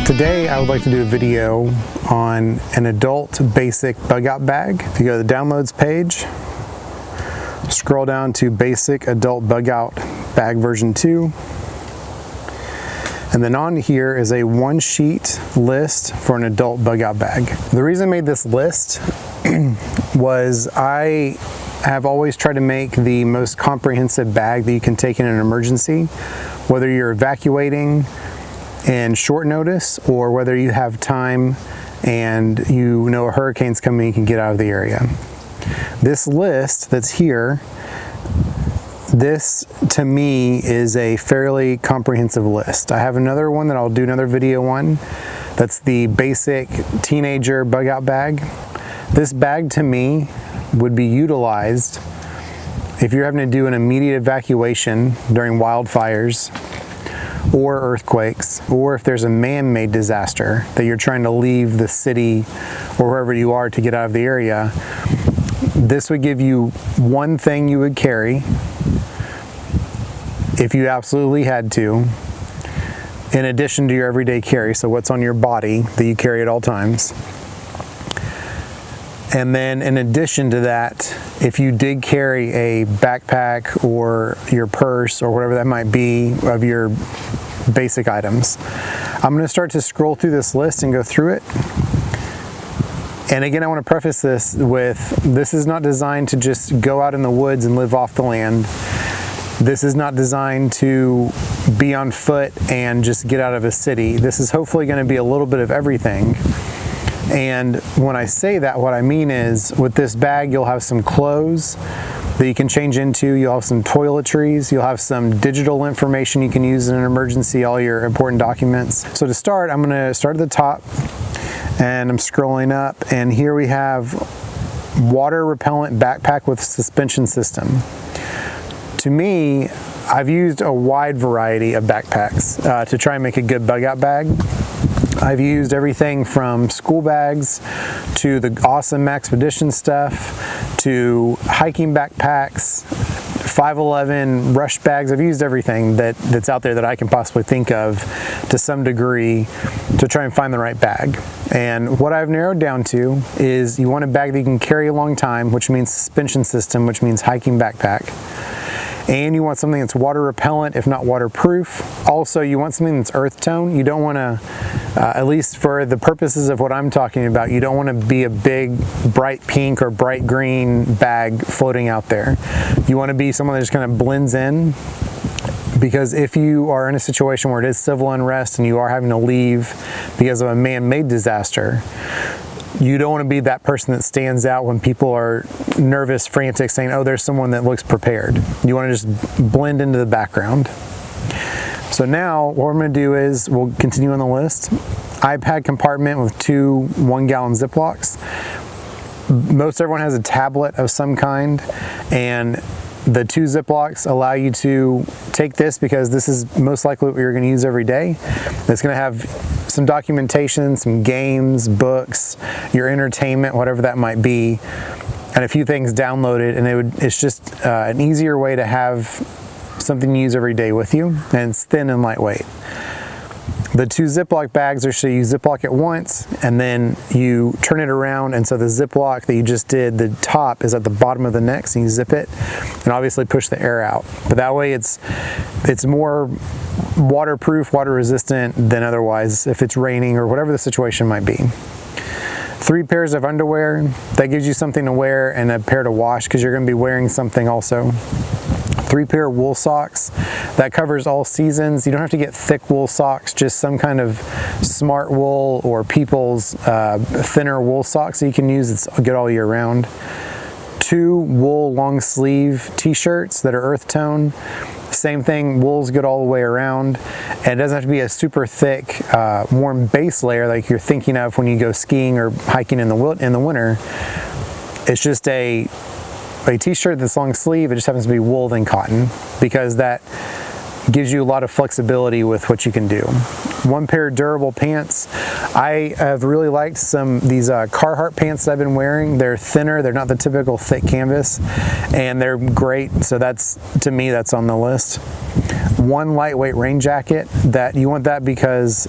Today I would like to do a video on an adult basic bug out bag. If you go to the downloads page, scroll down to basic adult bug out bag version 2. And then on here is a one sheet list for an adult bug out bag. The reason I made this list was I have always tried to make the most comprehensive bag that you can take in an emergency, whether you're evacuating in short notice or whether you have time and you know a hurricane's coming, you can get out of the area. This list that's here, this to me is a fairly comprehensive list. I have another one that I'll do another video on. That's the basic teenager bug out bag. This bag to me would be utilized if you're having to do an immediate evacuation during wildfires or earthquakes, or if there's a man-made disaster that you're trying to leave the city or wherever you are to get out of the area. This would give you one thing you would carry if you absolutely had to, in addition to your everyday carry, so what's on your body that you carry at all times. And then in addition to that, if you did carry a backpack or your purse or whatever that might be of your basic items. I'm going to start to scroll through this list and go through it. And again, I want to preface this with, this is not designed to just go out in the woods and live off the land. This is not designed to be on foot and just get out of a city. This is hopefully going to be a little bit of everything. And when I say that, what I mean is with this bag, you'll have some clothes that you can change into. You'll have some toiletries. You'll have some digital information you can use in an emergency, all your important documents. So to start, I'm going to start at the top and I'm scrolling up, and here we have water repellent backpack with suspension system. To me, I've used a wide variety of backpacks to try and make a good bug out bag. I've used everything from school bags to the awesome Maxpedition stuff to hiking backpacks, 511 rush bags. I've used everything that's out there that I can possibly think of to some degree to try and find the right bag. And what I've narrowed down to is you want a bag that you can carry a long time, which means suspension system, which means hiking backpack. And you want something that's water repellent, if not waterproof. Also, you want something that's earth tone. You don't want to, at least for the purposes of what I'm talking about, you don't want to be a big bright pink or bright green bag floating out there. You want to be someone that just kind of blends in, because if you are in a situation where it is civil unrest and you are having to leave because of a man-made disaster, you don't want to be that person that stands out when people are nervous, frantic, saying, oh, there's someone that looks prepared. You want to just blend into the background. So now what we're going to do is we'll continue on the list. iPad compartment with 2 1-gallon Ziplocs. Most everyone has a tablet of some kind, and the 2 Ziplocs allow you to take this because this is most likely what you're going to use every day. It's going to have some documentation, some games, books, your entertainment, whatever that might be, and a few things downloaded, and it's just an easier way to have something you use every day with you, and it's thin and lightweight. The 2 Ziploc bags are so you Ziploc it once and then you turn it around, and so the Ziploc that you just did, the top is at the bottom of the neck, so you zip it and obviously push the air out. But that way it's more waterproof, water resistant than otherwise if it's raining or whatever the situation might be. 3 pairs of underwear, that gives you something to wear and a pair to wash because you're going to be wearing something also. 3 pair of wool socks, that covers all seasons. You don't have to get thick wool socks, just some kind of smart wool or people's thinner wool socks that you can use. It's good all year round. 2 wool long sleeve t-shirts that are earth tone. Same thing, wool's good all the way around, and it doesn't have to be a super thick warm base layer like you're thinking of when you go skiing or hiking in the winter. It's just a t-shirt that's long sleeve. It just happens to be wool than cotton, because that gives you a lot of flexibility with what you can do. 1 pair of durable pants. I have really liked these Carhartt pants that I've been wearing. They're thinner, they're not the typical thick canvas, and they're great. So to me, that's on the list. 1 lightweight rain jacket. That you want that because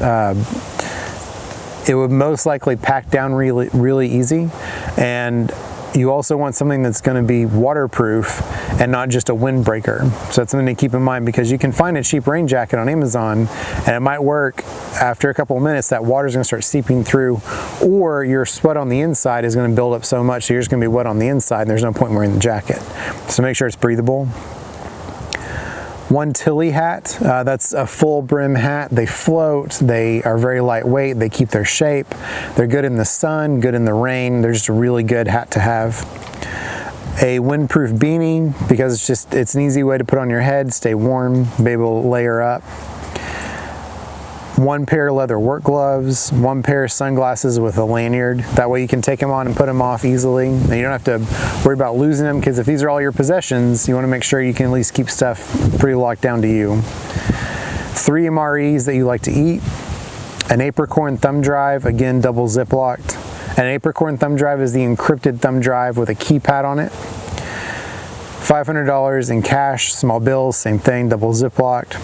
it would most likely pack down really easy. And you also want something that's going to be waterproof and not just a windbreaker. So that's something to keep in mind, because you can find a cheap rain jacket on Amazon and it might work. After a couple of minutes, that water's going to start seeping through, or your sweat on the inside is going to build up so much so you're just going to be wet on the inside and there's no point in wearing the jacket. So make sure it's breathable. One Tilley hat, that's a full brim hat. They float, they are very lightweight, they keep their shape. They're good in the sun, good in the rain. They're just a really good hat to have. A windproof beanie, because it's an easy way to put on your head, stay warm, be able to layer up. One pair of leather work gloves, one pair of sunglasses with a lanyard. That way you can take them on and put them off easily. And you don't have to worry about losing them, because if these are all your possessions, you want to make sure you can at least keep stuff pretty locked down to you. 3 MREs that you like to eat. An Apricorn thumb drive, again double ziplocked. An Apricorn thumb drive is the encrypted thumb drive with a keypad on it. $500 in cash, small bills, same thing, double ziplocked.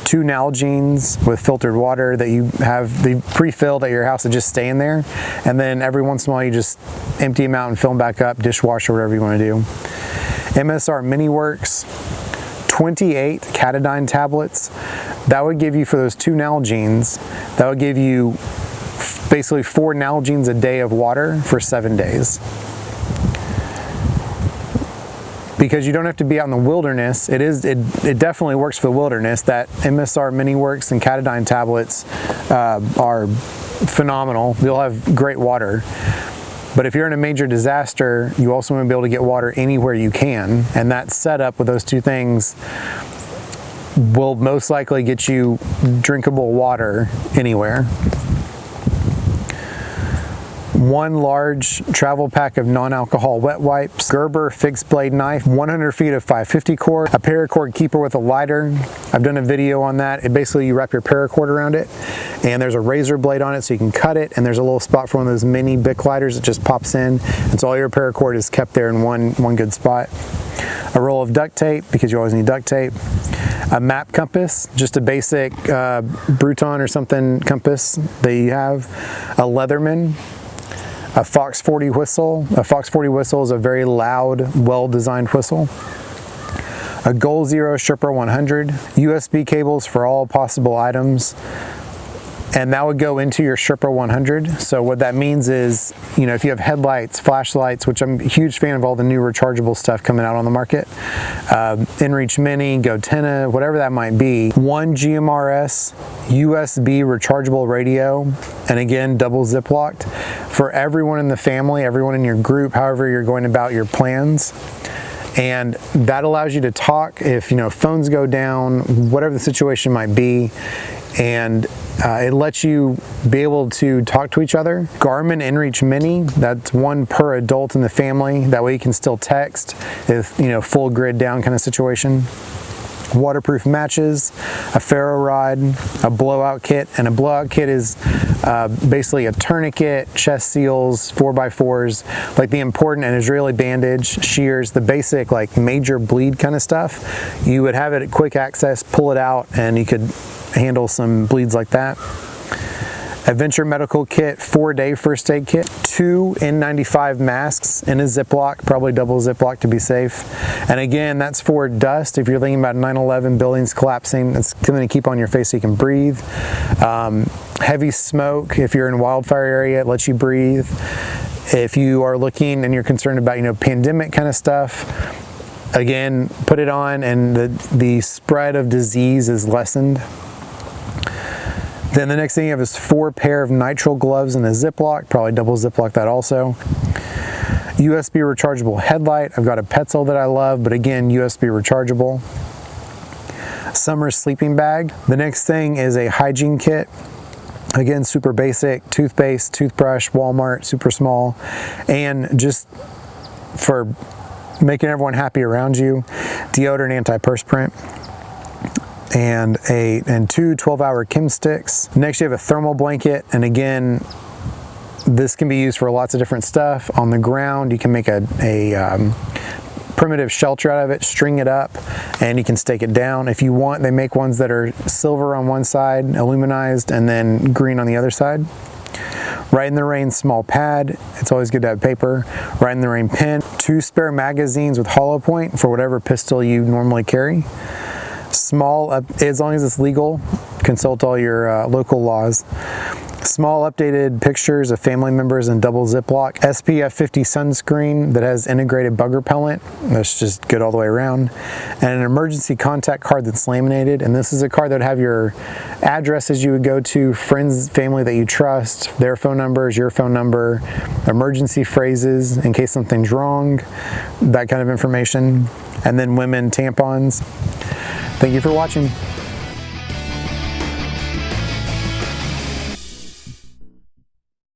2 Nalgene's with filtered water that you have pre-filled at your house that just stay in there, and then every once in a while you just empty them out and fill them back up, dishwasher, whatever you want to do. MSR Miniworks, 28 Katadyn tablets. That would give you, for those 2 Nalgene's, that would give you basically 4 Nalgene's a day of water for 7 days. Because you don't have to be out in the wilderness. It definitely works for the wilderness. That MSR Miniworks and Katadyn tablets are phenomenal. You'll have great water. But if you're in a major disaster, you also want to be able to get water anywhere you can. And that setup with those 2 things will most likely get you drinkable water anywhere. 1 large travel pack of non-alcohol wet wipes, Gerber fixed blade knife, 100 feet of 550 cord, a paracord keeper with a lighter. I've done a video on that. Basically you wrap your paracord around it and there's a razor blade on it so you can cut it, and there's a little spot for one of those mini Bic lighters that just pops in, and so all your paracord is kept there in one good spot. A roll of duct tape, because you always need duct tape. A map compass, just a basic Bruton or something compass that you have. A Leatherman. A Fox 40 whistle. A Fox 40 whistle is a very loud, well-designed whistle. A Goal Zero Sherpa 100. USB cables for all possible items. And that would go into your Sherpa 100. So what that means is, if you have headlights, flashlights, which I'm a huge fan of all the new rechargeable stuff coming out on the market, InReach Mini, Gotenna, whatever that might be, 1 GMRS USB rechargeable radio, and again, double ziplocked, for everyone in the family, everyone in your group, however you're going about your plans. And that allows you to talk if, phones go down, whatever the situation might be. And it lets you be able to talk to each other. Garmin InReach Mini, that's 1 per adult in the family. That way you can still text if, full grid down kind of situation. Waterproof matches, a ferro rod, a blowout kit, and a blowout kit is basically a tourniquet, chest seals, 4x4s, like the important and Israeli bandage, shears, the basic like major bleed kind of stuff. You would have it at quick access, pull it out, and you could handle some bleeds like that. Adventure Medical Kit, 4-day first aid kit, 2 N95 masks in a Ziploc, probably double Ziploc to be safe. And again, that's for dust. If you're thinking about 9/11 buildings collapsing, it's something to keep on your face so you can breathe. Heavy smoke, if you're in a wildfire area, it lets you breathe. If you are looking and you're concerned about, pandemic kind of stuff, again, put it on and the spread of disease is lessened. Then the next thing you have is 4 pair of nitrile gloves in a Ziploc, probably double Ziploc that also. USB rechargeable headlight. I've got a Petzl that I love, but again, USB rechargeable. Summer sleeping bag. The next thing is a hygiene kit. Again, super basic, toothpaste, toothbrush, Walmart, super small. And just for making everyone happy around you, deodorant, antiperspirant. And 2 12-hour Kim sticks. Next you have a thermal blanket, and again, this can be used for lots of different stuff. On the ground, you can make a primitive shelter out of it, string it up, and you can stake it down. If you want, they make ones that are silver on one side, aluminized, and then green on the other side. Ride in the Rain small pad, it's always good to have paper. Ride in the Rain pen, 2 spare magazines with hollow point for whatever pistol you normally carry. Small, as long as it's legal, consult all your local laws. Small updated pictures of family members in double Ziploc. SPF 50 sunscreen that has integrated bug repellent. That's just good all the way around. And an emergency contact card that's laminated. And this is a card that would have your addresses you would go to, friends, family that you trust, their phone numbers, your phone number, emergency phrases in case something's wrong, that kind of information. And then women tampons. Thank you for watching.